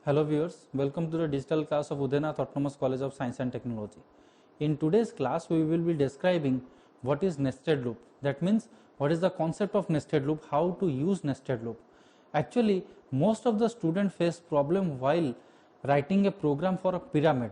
Hello viewers, welcome to the digital class of Udayanath Autonomous College of Science and Technology. In today's class, we will be describing what is nested loop. That means what is the concept of nested loop, how to use nested loop. Actually, most of the students face problem while writing a program for a pyramid,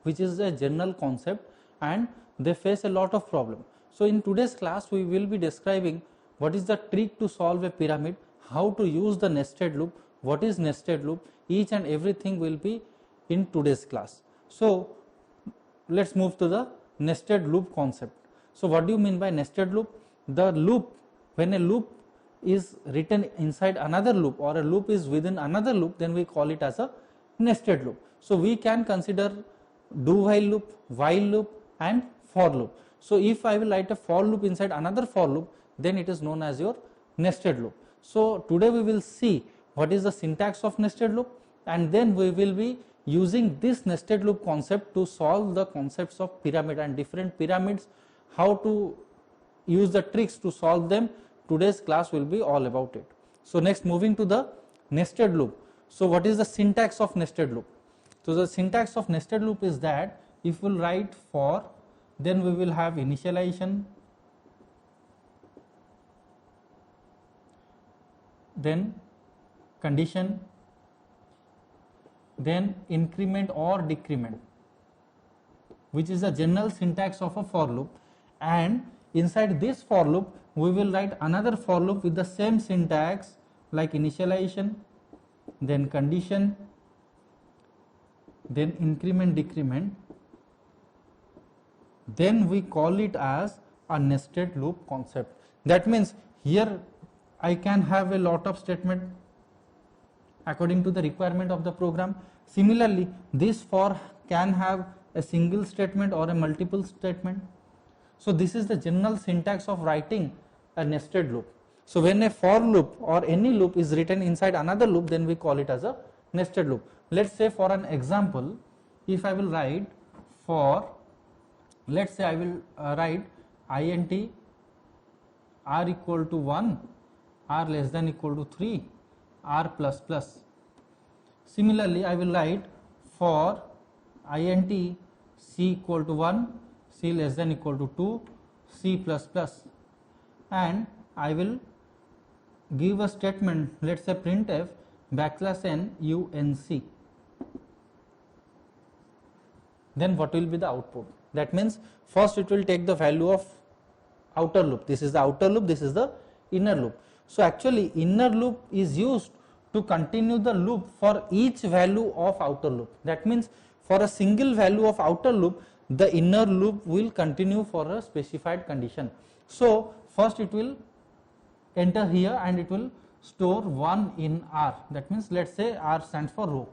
which is a general concept, and they face a lot of problem. So in today's class, we will be describing what is the trick to solve a pyramid, how to use the nested loop, what is nested loop, each and everything will be in today's class. So let's move to the nested loop concept. So what do you mean by nested loop? The loop, when a loop is written inside another loop or a loop is within another loop, then we call it as a nested loop. So we can consider do while loop, while loop and for loop. So if I will write a for loop inside another for loop, then it is known as your nested loop. So today we will see what is the syntax of nested loop, and then we will be using this nested loop concept to solve the concepts of pyramid and different pyramids, how to use the tricks to solve them. Today's class will be all about it. So next, moving to the nested loop. So what is the syntax of nested loop? So the syntax of nested loop is that if we will write for, then we will have initialization, then condition, then increment or decrement, which is the general syntax of a for loop, and inside this for loop we will write another for loop with the same syntax like initialization, then condition, then increment decrement, then we call it as a nested loop concept. That means here I can have a lot of statement according to the requirement of the program. Similarly, this for can have a single statement or a multiple statement. So this is the general syntax of writing a nested loop. So when a for loop or any loop is written inside another loop, then we call it as a nested loop. Let's say for an example, if I will write for, let's say I will write int r equal to 1, r less than equal to 3, r plus plus. Similarly, I will write for int c equal to 1, c less than equal to 2, c plus plus, and I will give a statement, let's say printf \n unc. Then what will be the output? That means first it will take the value of outer loop. This is the outer loop, this is the inner loop. So actually inner loop is used to continue the loop for each value of outer loop. That means for a single value of outer loop, the inner loop will continue for a specified condition. So first it will enter here and it will store 1 in r. That means let's say r stands for row.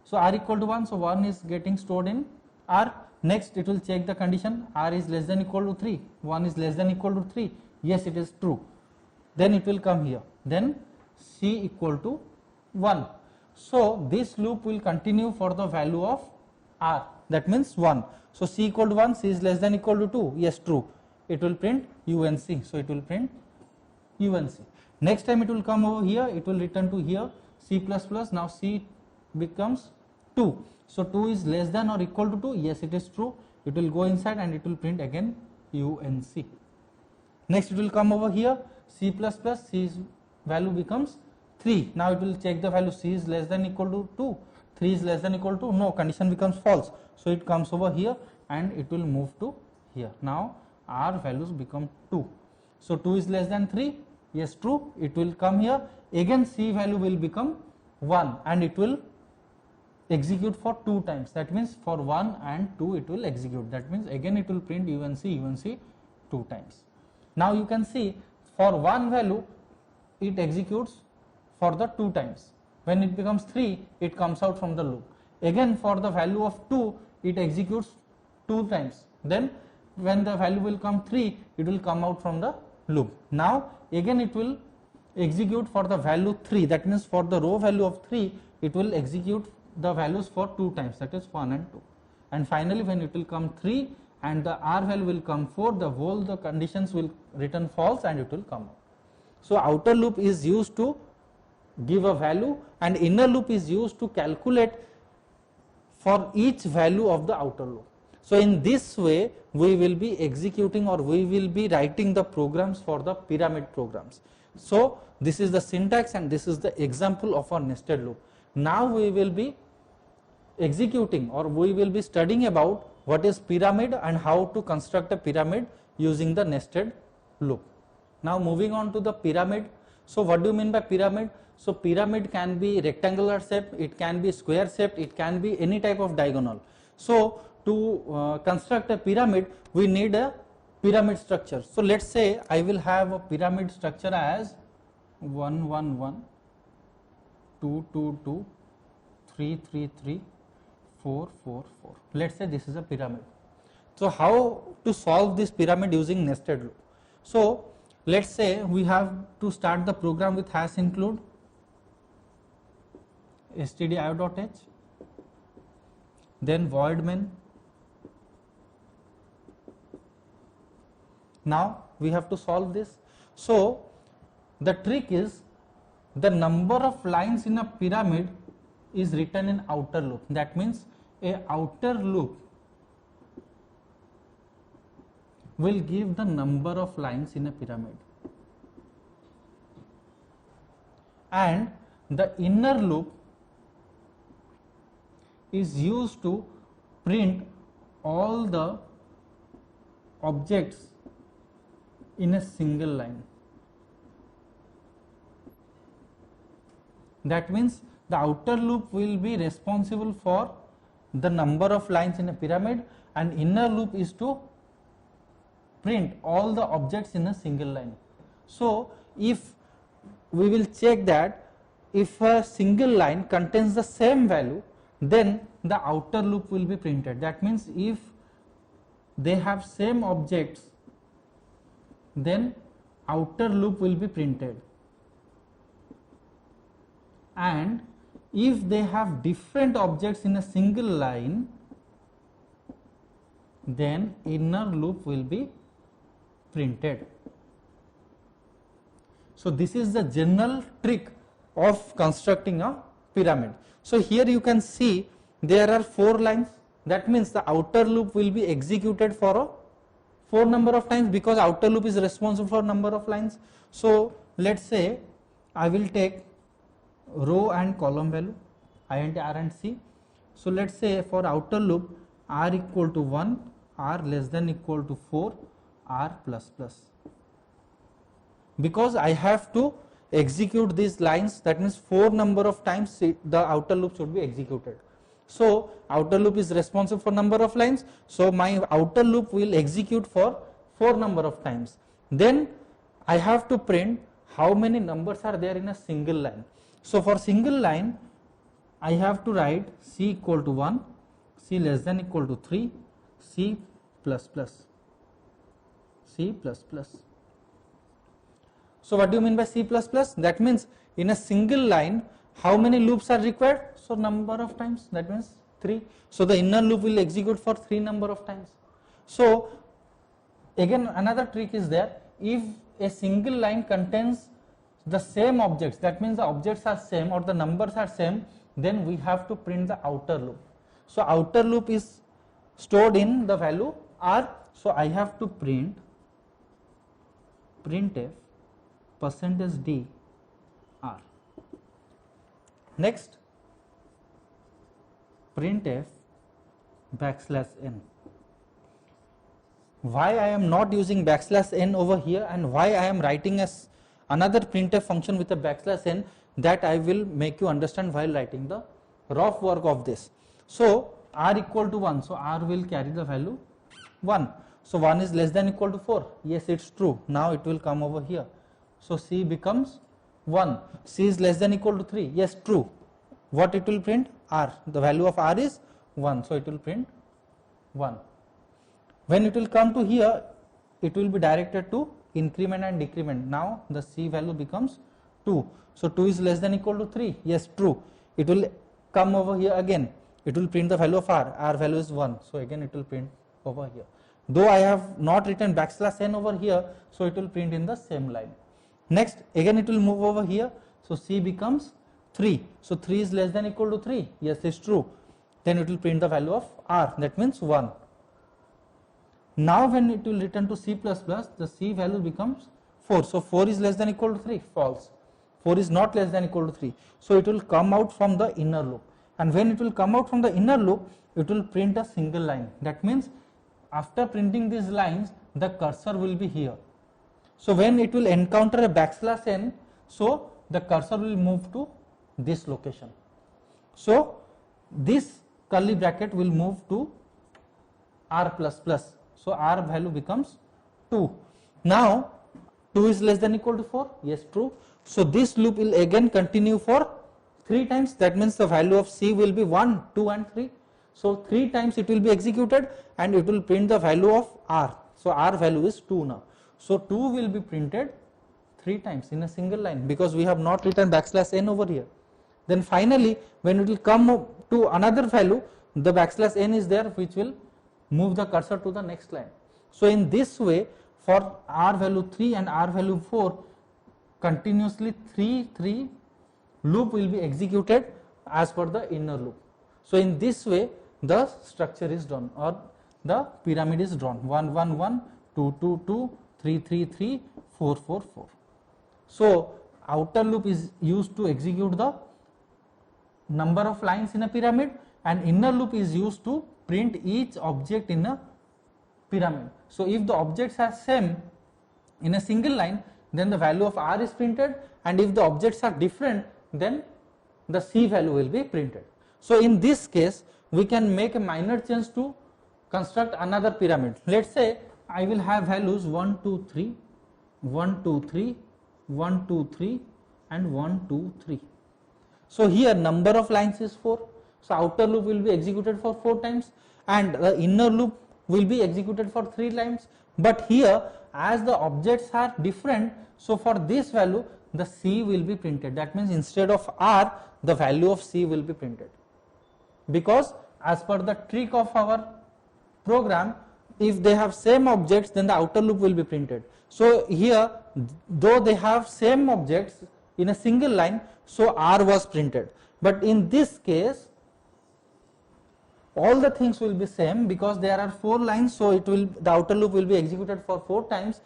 So r equal to 1, so 1 is getting stored in r. Next it will check the condition, r is less than equal to 3, 1 is less than equal to 3, yes it is true. Then it will come here, then c equal to 1. So this loop will continue for the value of r, that means 1. So c equal to 1, c is less than equal to 2, yes true. It will print unc, so it will print unc. Next time it will come over here, it will return to here c plus plus, now c becomes 2. So 2 is less than or equal to 2, yes it is true. It will go inside and it will print again unc. Next it will come over here, c plus plus, c's value becomes 3. Now it will check the value, c is less than equal to 2, 3 is less than equal to, no, condition becomes false. So it comes over here and it will move to here. Now r values become 2. So 2 is less than 3, yes true, it will come here, again c value will become 1 and it will execute for 2 times. That means for 1 and 2 it will execute. That means again it will print unc 2 times. Now you can see for 1 value it executes for the 2 times. When it becomes 3, it comes out from the loop. Again for the value of 2, it executes 2 times. Then when the value will come 3, it will come out from the loop. Now again it will execute for the value 3. That means for the row value of 3, it will execute the values for 2 times, that is 1 and 2. And finally when it will come 3 and the r value will come 4, the conditions will return false and it will come out. So outer loop is used to give a value, and inner loop is used to calculate for each value of the outer loop. So in this way we will be executing, or we will be writing the programs for the pyramid programs. So this is the syntax, and this is the example of a nested loop. Now we will be executing, or we will be studying about what is pyramid and how to construct a pyramid using the nested loop. Now moving on to the pyramid. So what do you mean by pyramid? So pyramid can be rectangular shape, it can be square shape, it can be any type of diagonal. So to construct a pyramid, we need a pyramid structure. So let's say I will have a pyramid structure as 1 1 1 2 2 2 3 3 3 4 4 4. Let's say this is a pyramid. So how to solve this pyramid using nested loop? So let's say we have to start the program with hash include stdio.h, then void main. Now we have to solve this. So the trick is, the number of lines in a pyramid is written in outer loop. That means a outer loop will give the number of lines in a pyramid, and the inner loop is used to print all the objects in a single line. That means the outer loop will be responsible for the number of lines in a pyramid, and inner loop is to print all the objects in a single line. So if we will check that if a single line contains the same value, then the outer loop will be printed. That means if they have same objects, then outer loop will be printed, and if they have different objects in a single line, then inner loop will be printed. So this is the general trick of constructing a pyramid. So here you can see there are 4 lines. That means the outer loop will be executed for a 4 number of times, because outer loop is responsible for number of lines. So let's say I will take row and column value int r and c. So let's say for outer loop r equal to 1, r less than equal to 4, r plus plus. Because I have to execute these lines, that means 4 number of times the outer loop should be executed. So outer loop is responsible for number of lines, so my outer loop will execute for 4 number of times. Then I have to print how many numbers are there in a single line. So for single line I have to write c equal to 1, c less than equal to 3, c plus plus, c plus plus. So what do you mean by c plus plus? That means in a single line how many loops are required? So number of times, that means 3. So the inner loop will execute for 3 number of times. So again another trick is there. If a single line contains the same objects, that means the objects are same or the numbers are same, then we have to print the outer loop. So outer loop is stored in the value r. So I have to print printf %d r. Next, printf \n. Why I am not using \n over here, and why I am writing as another printf function with a \n, that I will make you understand while writing the rough work of this. So r equal to 1, so r will carry the value 1. So 1 is less than equal to 4. Yes, it's true. Now it will come over here. So c becomes 1. C is less than equal to 3. Yes, true. What it will print? R. The value of r is 1. So it will print 1. When it will come to here, it will be directed to increment and decrement. Now the c value becomes 2. So 2 is less than equal to 3. Yes, true. It will come over here again. It will print the value of r. R value is 1. So again it will print over here. Though I have not written \n over here, so it will print in the same line. Next, again it will move over here. So C becomes 3. So 3 is less than equal to 3. Yes, it's true. Then it will print the value of R, that means 1. Now when it will return to C++, the C value becomes 4. So 4 is less than equal to 3, false. 4 is not less than equal to 3. So it will come out from the inner loop. And when it will come out from the inner loop, it will print a single line. That means after printing these lines, the cursor will be here. So when it will encounter a \n, so the cursor will move to this location. So this curly bracket will move to R++. So R value becomes 2. Now 2 is less than equal to 4. Yes, true. So this loop will again continue for 3 times. That means the value of C will be 1, 2 and 3. So 3 times it will be executed and it will print the value of R. So R value is 2 now. So 2 will be printed 3 times in a single line because we have not written \n over here. Then finally when it will come to another value, the \n is there which will move the cursor to the next line. So in this way, for R value 3 and R value 4, continuously 3 loop will be executed as per the inner loop. So in this way the structure is done, or the pyramid is drawn: 1 1 1, 2 2 2, 3 3 3, 4 4 4. So outer loop is used to execute the number of lines in a pyramid, and inner loop is used to print each object in a pyramid. So if the objects are same in a single line, then the value of R is printed, and if the objects are different, then the C value will be printed. So in this case we can make a minor change to construct another pyramid. Let's say I will have values 1 2 3, 1 2 3, 1 2 3 and 1 2 3. So here number of lines is 4. So outer loop will be executed for 4 times and the inner loop will be executed for 3 times. But here as the objects are different, so for this value the C will be printed. That means instead of R, the value of C will be printed, because as per the trick of our program, if they have same objects, then the outer loop will be printed. So here, though they have same objects in a single line, so R was printed. But in this case, all the things will be same because there are 4 lines, so the outer loop will be executed for 4 times,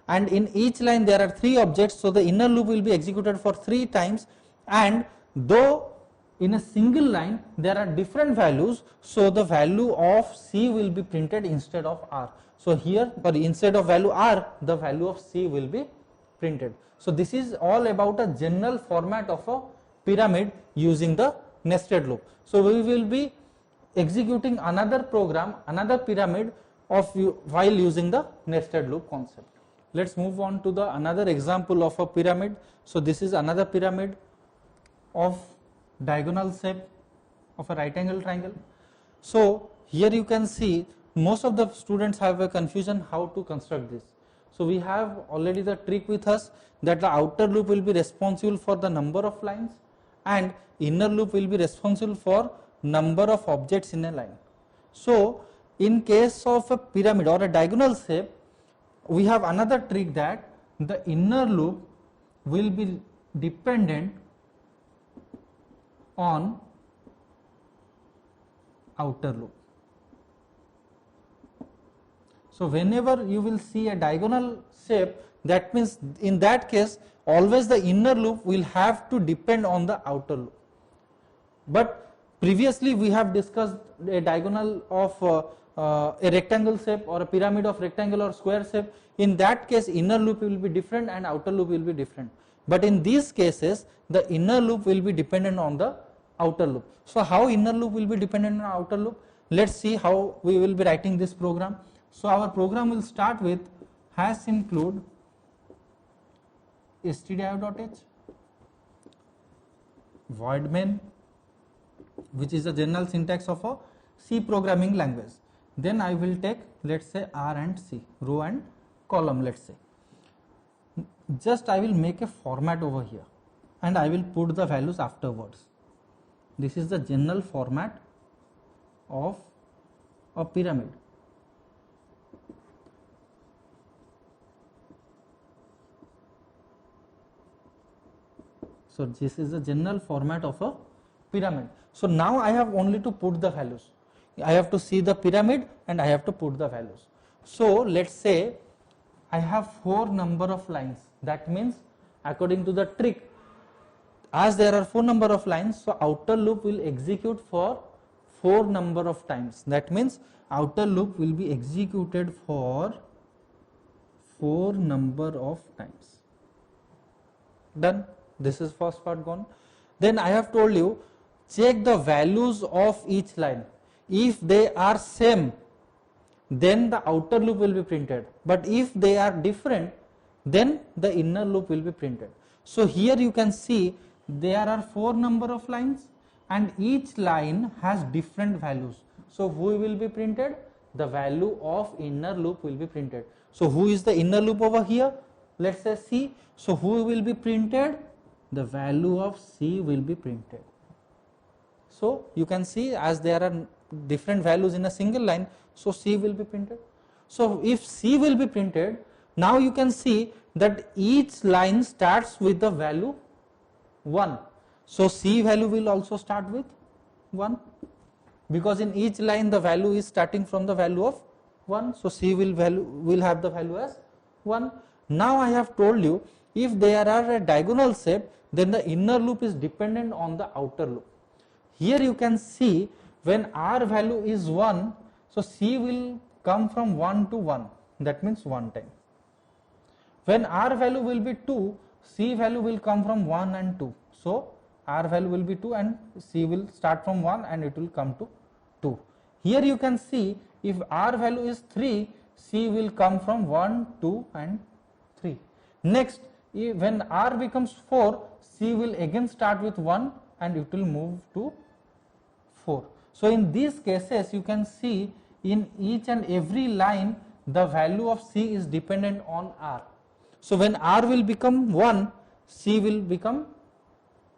and in each line there are 3 objects, so the inner loop will be executed for 3 times, and though in a single line there are different values, so the value of C will be printed instead of R. So here, instead of value R, the value of C will be printed. So this is all about a general format of a pyramid using the nested loop. So we will be executing another program, another pyramid while using the nested loop concept. Let's move on to the another example of a pyramid. So this is another pyramid of diagonal shape of a right angle triangle. So here you can see most of the students have a confusion how to construct this. So we have already the trick with us that the outer loop will be responsible for the number of lines and inner loop will be responsible for number of objects in a line. So in case of a pyramid or a diagonal shape, we have another trick that the inner loop will be dependent on outer loop. So whenever you will see a diagonal shape, that means in that case always the inner loop will have to depend on the outer loop. But previously we have discussed a diagonal of a rectangle shape or a pyramid of rectangle or square shape. In that case inner loop will be different and outer loop will be different. But in these cases the inner loop will be dependent on the outer loop. So how inner loop will be dependent on outer loop? Let's see how we will be writing this program. So our program will start with #include stdio.h void main, which is the general syntax of a C programming language. Then I will take, let's say, R and C, row and column, let's say. Just I will make a format over here and I will put the values afterwards. This is the general format of a pyramid. So this is the general format of a pyramid. So now I have only to put the values. I have to see the pyramid and I have to put the values. So let's say I have 4 number of lines. That means according to the trick, as there are 4 number of lines, so outer loop will execute for 4 number of times. That means outer loop will be executed for 4 number of times. Done. This is first part gone. Then I have told you, check the values of each line. If they are same, then the outer loop will be printed. But if they are different, then the inner loop will be printed. So here you can see there are 4 number of lines and each line has different values. So who will be printed? The value of inner loop will be printed. So who is the inner loop over here? Let's say C. So who will be printed? The value of C will be printed. So you can see as there are different values in a single line, so C will be printed. So if C will be printed, now you can see that each line starts with the value 1. So C value will also start with 1, because in each line the value is starting from the value of 1. So C will have the value as 1. Now I have told you, if there are a diagonal shape, then the inner loop is dependent on the outer loop. Here you can see when R value is 1, so C will come from 1 to 1, that means 1 time. When R value will be 2, C value will come from 1 and 2. So R value will be 2 and C will start from 1 and it will come to 2. Here you can see if R value is 3, C will come from 1, 2 and 3. Next, when R becomes 4, C will again start with 1 and it will move to 4. So in these cases you can see in each and every line the value of C is dependent on R. So when R will become 1, C will become,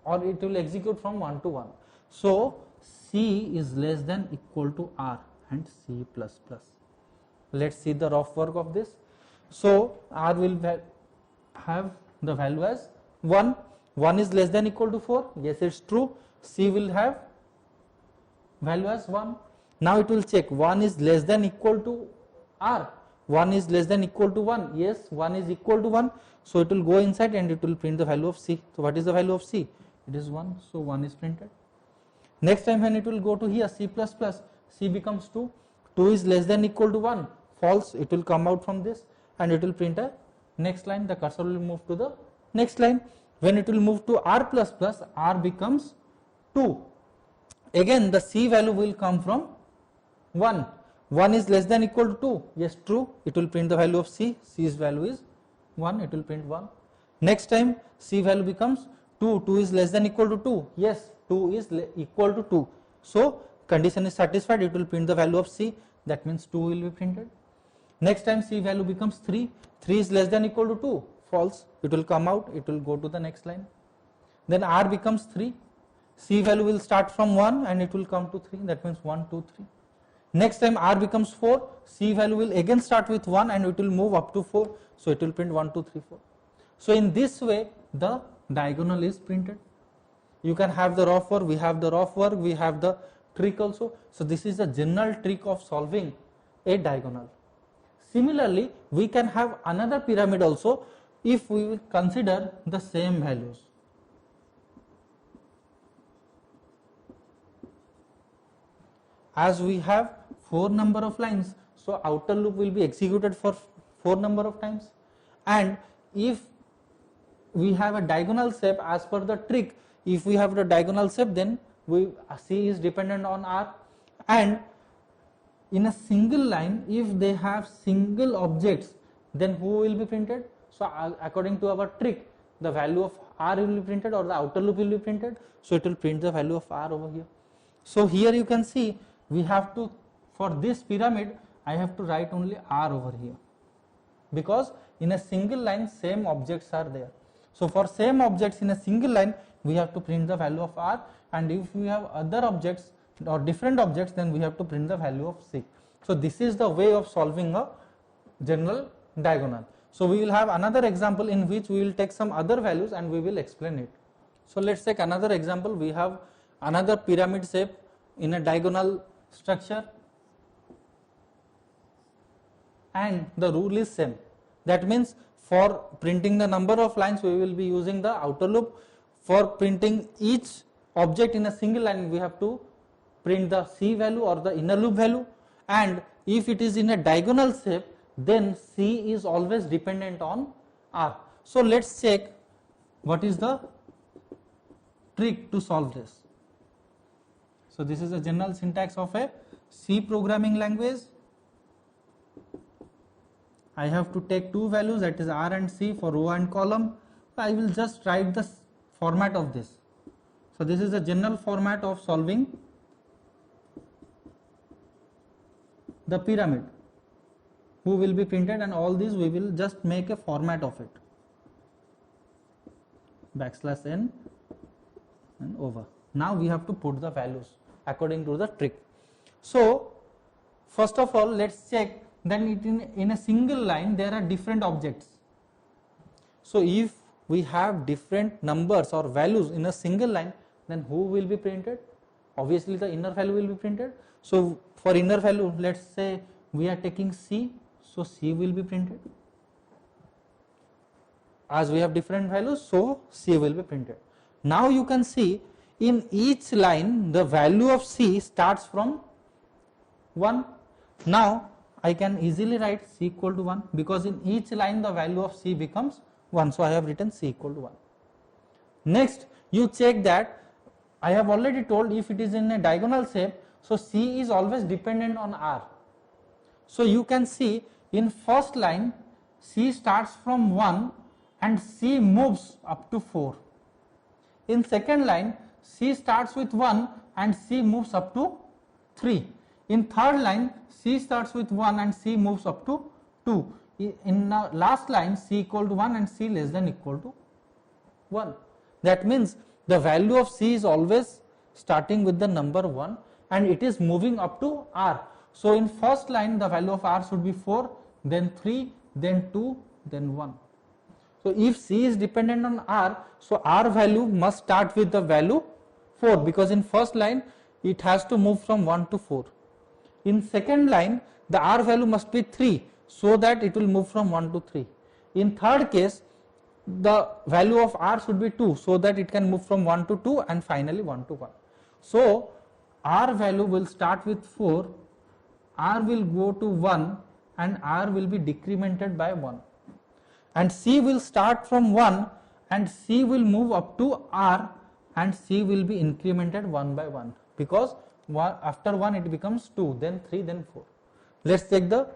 or it will execute from 1 to 1. So C is less than equal to R and C plus plus. Let's see the rough work of this. So R will have the value as 1. 1 is less than equal to 4. Yes, it's true. C will have value as 1. Now it will check 1 is less than equal to R. 1 is less than equal to 1. Yes, 1 is equal to 1. So it will go inside and it will print the value of C. So what is the value of C? It is 1. So 1 is printed. Next time when it will go to here C plus plus, C becomes 2. 2 is less than equal to 1. False. It will come out from this and it will print a next line. The cursor will move to the next line. When it will move to R plus plus, R becomes 2. Again the C value will come from 1. 1 is less than equal to 2. Yes, true. It will print the value of C. C's value is 1. It will print 1. Next time C value becomes 2. 2 is less than equal to 2. Yes, 2 is equal to 2. So condition is satisfied. It will print the value of C. That means 2 will be printed. Next time C value becomes 3. 3 is less than equal to 2. False. It will come out. It will go to the next line. Then R becomes 3. C value will start from 1 and it will come to 3. That means 1, 2, 3. Next time R becomes 4. C value will again start with 1 and it will move up to 4. So it will print 1, 2, 3, 4. So in this way the diagonal is printed. You can have the rough work. We have the rough work. We have the trick also. So this is the general trick of solving a diagonal. Similarly, we can have another pyramid also if we will consider the same values. As we have 4 number of lines, so outer loop will be executed for 4 number of times, and if we have a diagonal shape as per the trick, if we have the diagonal shape, then C is dependent on R, and in a single line if they have single objects, then who will be printed? So according to our trick, the value of R will be printed or the outer loop will be printed, so it will print the value of R over here. So here you can see we have to, for this pyramid I have to write only R over here, because in a single line same objects are there. So for same objects in a single line we have to print the value of R, and if we have other objects or different objects, then we have to print the value of C. So this is the way of solving a general diagonal. So we will have another example in which we will take some other values and we will explain it. So let's take another example. We have another pyramid shape in a diagonal structure, and the rule is same. That means for printing the number of lines we will be using the outer loop. For printing each object in a single line we have to print the C value or the inner loop value, and if it is in a diagonal shape then C is always dependent on R. So let's check what is the trick to solve this. So this is a general syntax of a C programming language. I have to take two values, that is R and C, for row and column. I will just write the format of this. So this is the general format of solving the pyramid, who will be printed, and all these we will just make a format of it, \n and over. Now we have to put the values according to the trick. So first of all let's check that in a single line there are different objects. So if we have different numbers or values in a single line, then who will be printed? Obviously the inner value will be printed. So for inner value, let's say we are taking C, so C will be printed. As we have different values, so C will be printed. Now you can see in each line the value of C starts from 1. Now I can easily write C equal to 1, because in each line the value of C becomes 1. So I have written C equal to 1. Next you check that I have already told if it is in a diagonal shape, so C is always dependent on R. So you can see in first line C starts from 1 and C moves up to 4. In second line C starts with 1 and C moves up to 3. In third line C starts with 1 and C moves up to 2. In the last line C equal to 1 and C less than equal to 1. That means the value of C is always starting with the number 1 and it is moving up to R. So in first line the value of R should be 4, then 3, then 2, then 1. So if C is dependent on R, so R value must start with the value 4, because in first line it has to move from 1 to 4. In second line the R value must be 3, so that it will move from 1 to 3. In third case the value of R should be 2, so that it can move from 1 to 2 and finally 1 to 1. So R value will start with 4, R will go to 1 and R will be decremented by 1, and C will start from 1 and C will move up to R and C will be incremented 1 by 1, because after 1 it becomes 2, then 3, then 4. Let's take the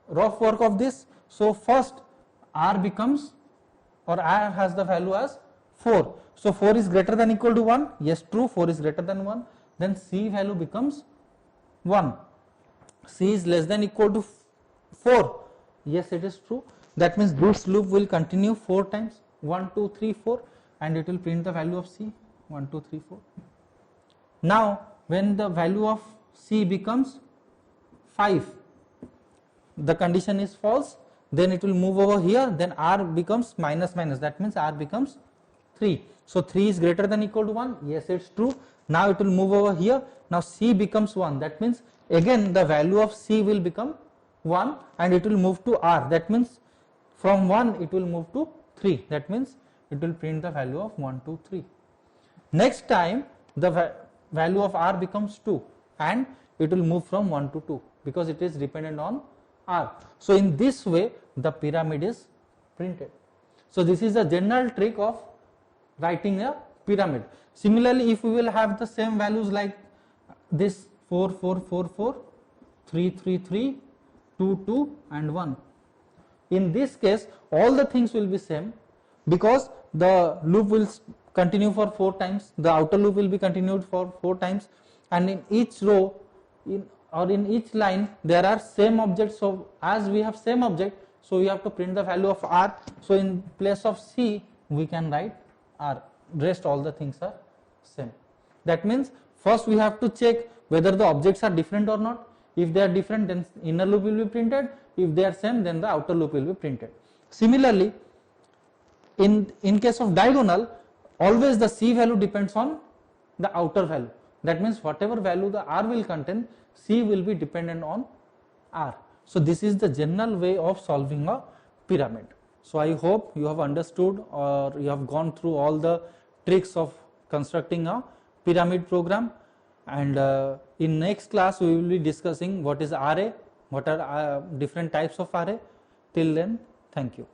rough work of this. So first R becomes, or R has the value as 4. So 4 is greater than equal to 1. Yes, true, 4 is greater than 1. Then C value becomes 1. C is less than equal to 4. Yes, it is true. That means this loop will continue 4 times, 1, 2, 3, 4, and it will print the value of C, 1, 2, 3, 4. Now when the value of C becomes 5, the condition is false, then it will move over here, then R becomes minus minus, that means R becomes 3. So 3 is greater than equal to 1, yes, it's true. Now it will move over here, now C becomes 1, that means again the value of C will become 1 and it will move to R, that means from 1 it will move to 3, that means it will print the value of 1, 2, 3. Next time the value of R becomes 2 and it will move from 1 to 2, because it is dependent on R. So in this way the pyramid is printed. So this is a general trick of writing a pyramid. Similarly, if we will have the same values like this 4, 4, 4, 4, 3, 3, 3, 2, 2 and 1. In this case all the things will be same, because the loop will continue for 4 times, the outer loop will be continued for 4 times, and in each row in each line there are same objects. So as we have same object, so we have to print the value of R. So in place of C we can write R, rest all the things are same. That means first we have to check whether the objects are different or not. If they are different, then inner loop will be printed. If they are same, then the outer loop will be printed. Similarly, in case of diagonal, always the C value depends on the outer value. That means whatever value the R will contain, C will be dependent on R. So this is the general way of solving a pyramid. So I hope you have understood or you have gone through all the tricks of constructing a pyramid program, and in next class we will be discussing what is array, what are different types of array. Till then, thank you.